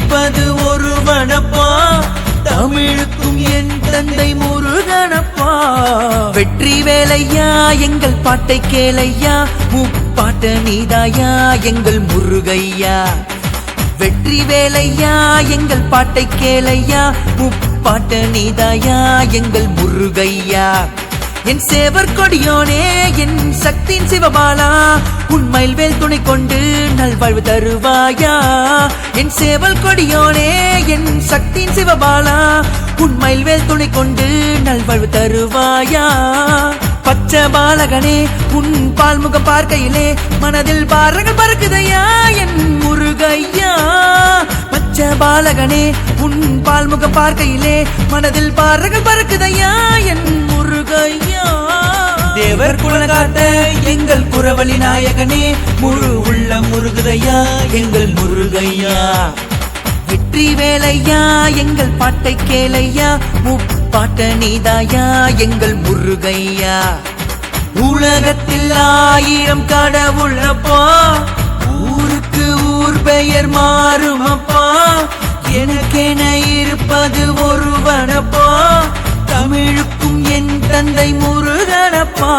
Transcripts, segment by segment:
இருப்பது ஒருவனப்பா, தமிழுக்கும் என் தந்தை முருகனப்பா. வெற்றி வேலையா எங்கள் பாட்டை கேளையா, முப்பாட்ட நீதாயா எங்கள் முருகையா. வெற்றி வேலையா எங்கள் பாட்டை கேளையா, முப்பாட்ட நீதாயா எங்கள் முருகையா. என் சேவர் கொடியோனே என் சக்தியின் சிவபாலா, உண்மையில் வேல் துணை கொண்டு நல்வாழ்வு தருவாயா. என் சேவல் கொடியோனே என் சக்தியின் சிவபாலா, உண்மையில் வேல் துணை கொண்டு நல்வாழ்வு தருவாயா. பச்சை பாலகனே உன் பால்முகம் பார்க்கையிலே மனதில் பாரங்கள் பறக்குதையா என் முருகையா. பச்சை பாலகனே உன் பால்முகம் பார்க்கையிலே மனதில் பாரங்கள் பறக்குதையா என் முருகையா. தேவர் குலகாத்த எங்கள் குரவழி நாயகனே, முழு உள்ளம் முருகுதையா எங்கள் முருகையா. வெற்றி வேலையா எங்கள் பாட்டை கேளையா, முப்பாட்ட நீதாயா எங்கள் முருகையா. உலகத்தில் 1000 கடவுளப்பா, ஊருக்கு ஊர் பெயர் மாறுமப்பா. எனக்கென இருப்பது ஒருவனப்பா, தமிழுக்கும் என் தந்தை முருகனப்பா.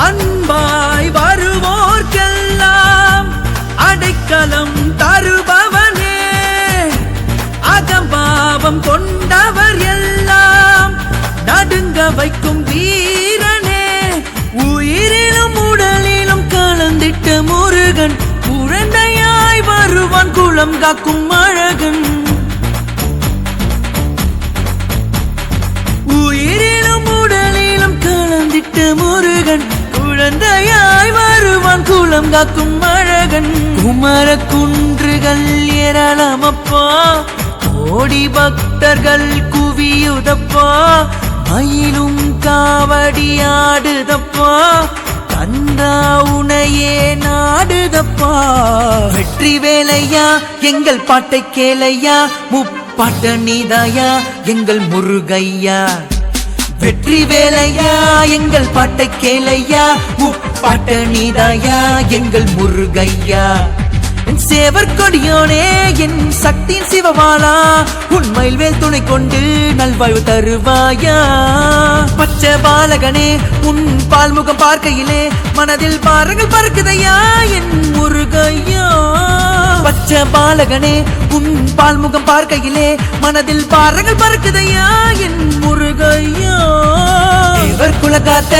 அன்பாய் வருவோர்க்கெல்லாம் அடைக்கலம் தருபவனே, அகம்பாவம் கொண்டவர் எல்லாம் நடுங்க வைக்கும் வீரனே. உயிரிலும் உடலிலும் கலந்திட்ட முருகன், குழந்தையாய் வருவான் குளம் காக்கும் அழகன். உயிரிலும் உடலிலும் கலந்திட்ட முருகன், குழந்தையாய் வருவான் குளம் காக்கும் அழகன். குமர குன்றுகள் ஏராளமப்பா, கோடி பக்தர்கள் குவியுதப்பா. மயிலும் காவடியாடுதப்பா, கந்தா உனையே நாடுதப்பா. வெற்றி வேலையா எங்கள் பாட்டை கேளையா, முப்பாட்ட நீதாயா எங்கள் முருகையா. வெற்றி வேலையா எங்கள் பாட்டை கேளையா, முப்பாட்ட நீதாயா எங்கள் முருகையா. என் சேவர் கொடியோனே என் சக்தியின் சிவபாலா, உண்மையில் வேல் துணை கொண்டு நல்வாழ்வு தருவாயா. பச்சை பாலகனே உன் பால்முகம் பார்க்கையிலே மனதில் பாரங்கள் பறக்குதையா என் முருகையா. பச்சை பாலகனே உன் பால்முகம் பார்க்கையிலே மனதில் பாரங்கள் பறக்குதையா என் முருகையா. தேவர் குலகாத்த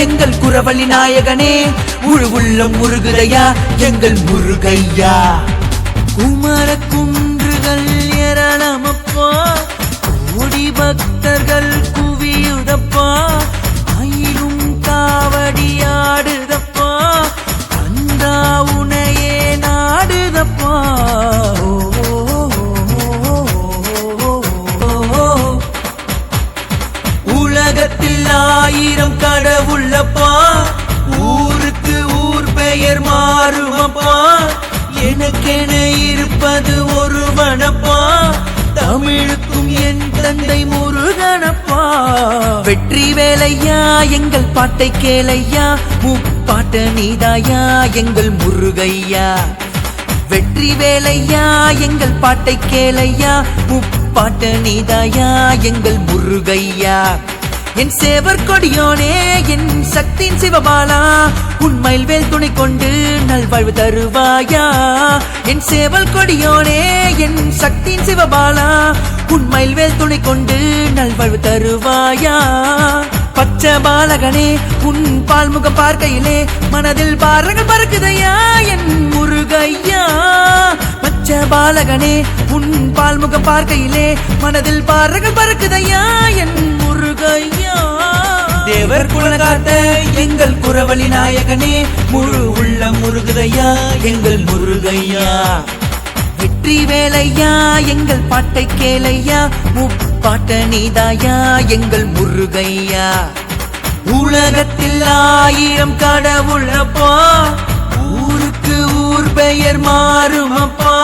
எங்கள் குரவழி நாயகனே, முழு உள்ளம் முருகுதையா எங்கள் முருகையா. குமர குன்றுகள் ஏராளமப்பா, கோடி பக்தர்கள் குவியுதப்பா. மயிலும் காவடியாடுதப்பா, கந்தா உனையே நாடுதப்பா. உலகத்தில் 1000 கடவுளப்பா, ஊருக்கு ஊர் பெயர் மாறுமப்பா. எனக்கென இருப்பது ஒருவனப்பா, தமிழுக்கும் என் தந்தை முருகனப்பா. வெற்றி வேலையா எங்கள் பாட்டை கேளையா, முப்பாட்ட நீதாயா எங்கள் முருகையா. வெற்றி வேலையா எங்கள் பாட்டை கேளையா, முப்பாட்ட நீதாயா எங்கள் முருகையா. என் சேவர் கொடியோனே என் சக்தியின் சிவபாலா, உண்மையில் வேல் துணை கொண்டு நல்வாழ்வு தருவாயா. என் சேவல் கொடியோனே என் சக்தியின் சிவபாலா, உண்மையில் வேல் துணை கொண்டு நல்வாழ்வு தருவாயா. பச்சை பாலகனே உன் பால்முகம் பார்க்கையிலே மனதில் பாரங்கள் பறக்குதையா என் முருகையா. பச்சை பாலகனே உன் பால்முகம் பார்க்கையிலே மனதில் பாரங்கள் பறக்குதையா என் முருகையா. தேவர் குலகாத்த எங்கள் குரவழி நாயகனே, முழு உள்ளம் முருகுதையா எங்கள் முருகையா. வெற்றி வேலையா எங்கள் பாட்டை கேளையா, முப்பாட்ட நீதாயா எங்கள் முருகையா. உலகத்தில் 1000 கடவுளப்பா, ஊருக்கு ஊர் பெயர் மாறுமப்பா.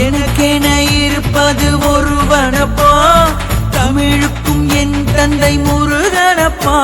எனக்கென இருப்பது ஒருவனப்பா, தமிழுக்கும் என் தந்தை முருகனப்பா.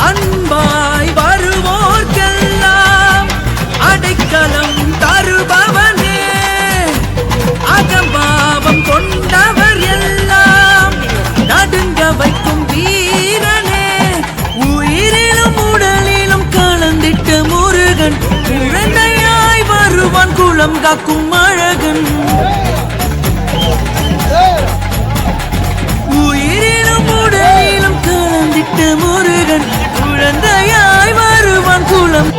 அன்பாய் வருவோர்க்கெல்லாம் அடைக்கலம் தருபவனே, அகம்பாவம் கொண்டவர் எல்லாம் நடுங்க வைக்கும் வீரனே. உயிரிலும் உடலிலும் கலந்திட்ட முருகன், குழந்தையாய் வருவான் குலம் காக்கும் அழகன். உயிரிலும் உடலிலும் கலந்திட்ட முருகன், குழந்தையாய் வருவான் குலம்.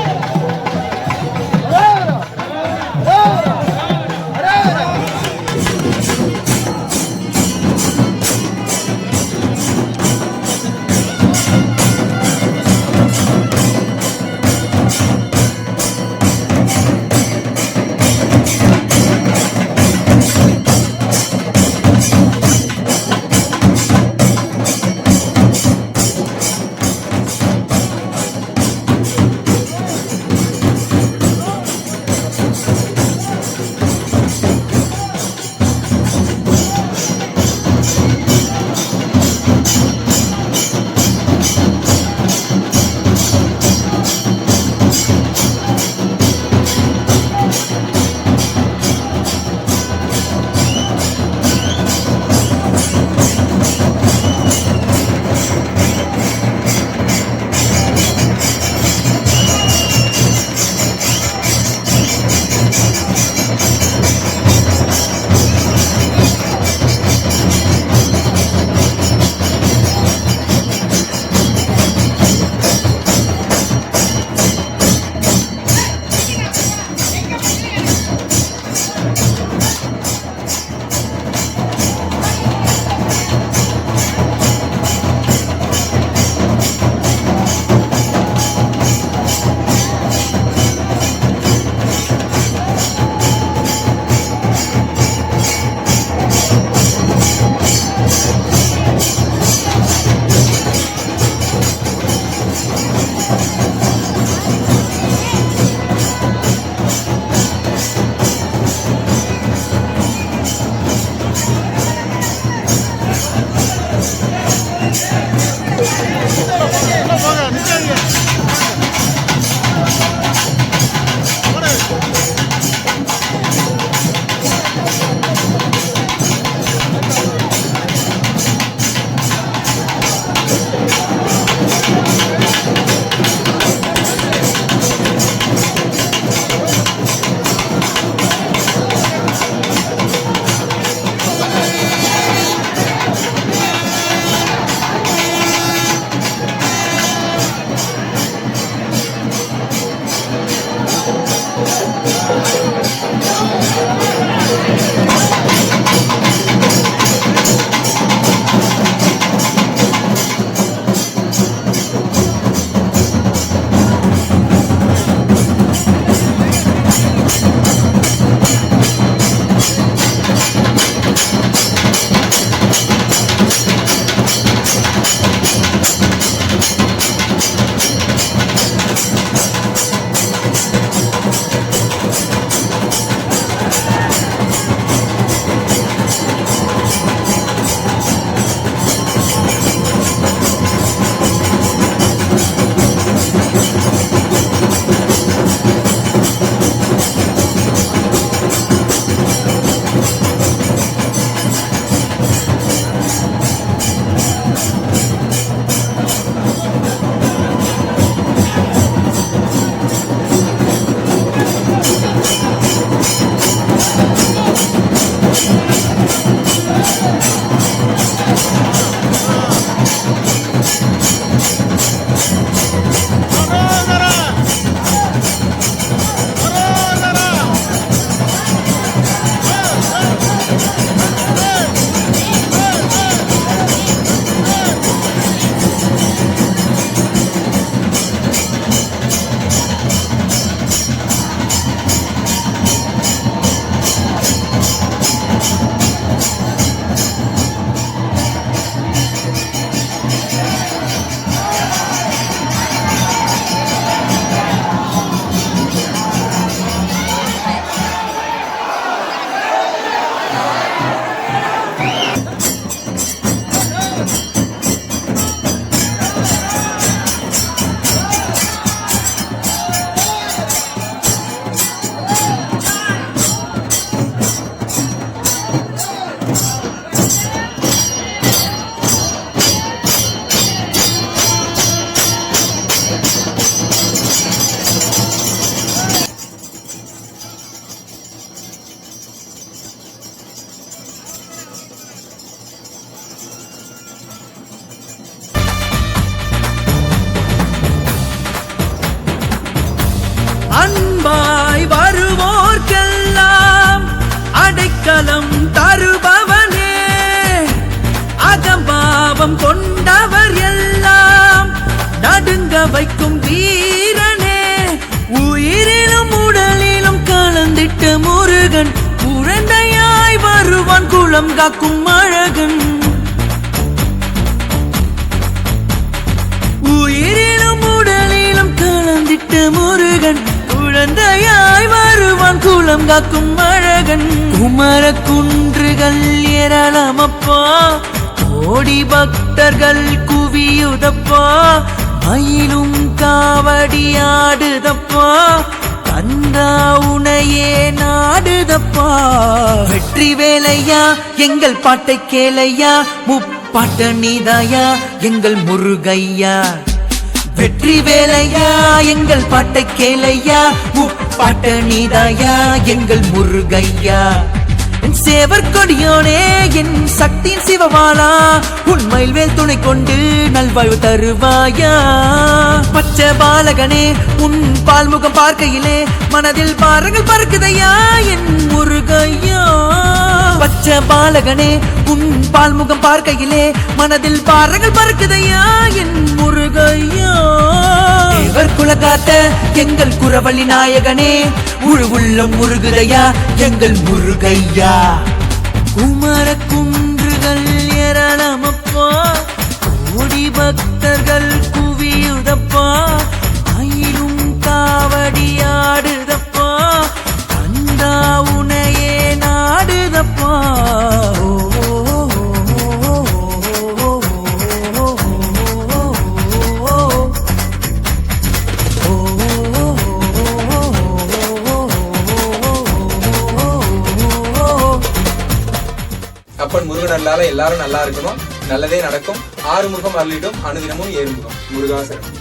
நடுங்க வைக்கும் வீரனே, உயிரிலும் உடலிலும் கலந்திட்ட முருகன், குழந்தையாய் வருவான் குலம் காக்கும் அழகன். உயிரிலும் உடலிலும் கலந்திட்ட முருகன், குழந்தையாய் வருவான் குலம் காக்கும் அழகன். குமர குன்றுகள் ஏராளமப்பா, கோடி பக்தர்கள் குவியுதப்பா, மயிலும் காவடியாடுதப்பா, கந்தா உனையே நாடுதப்பா. வெற்றி வேலையா எங்கள் பாட்டை கேளையா, முப்பாட்ட நீதாயா எங்கள் முருகையா. வெற்றி வேலையா எங்கள் பாட்டை கேளையா, முப்பாட்ட நீதாயா எங்கள் முருகையா. என் சேவர் கொடியோனே என் சக்தியின் சிவவாளா, உண்மையில் வேல் துணை கொண்டு நல்வாழ்வு தருவாயா. பச்சை பாலகனே உன் பால்முகம் பார்க்கையிலே மனதில் பாரங்கள் பறக்குதையா என் முருகையா. பச்சை பாலகனே உன் பால்முகம் பார்க்கையிலே மனதில் பாரங்கள் பறக்குதையா என் முருகையா. தேவர் குலகாத்த எங்கள் குரவழி நாயகனே, முழு உள்ளம் முருகுதையா எங்கள் முருகையா. குமர குன்றுகள் ஏராளமப்பா, கோடி பக்தர்கள் குவியுதப்பா, மயிலும் காவடியாடுதப்பா, கந்தா உனையே நாடுதப்பா. அப்பன் முருகன் அருளால எல்லாரும் நல்லா இருக்கணும், நல்லதே நடக்கும். ஆறுமுகம் அருளிடும் அனுதினமும் ஏறுமுகம். முருகாசனம்.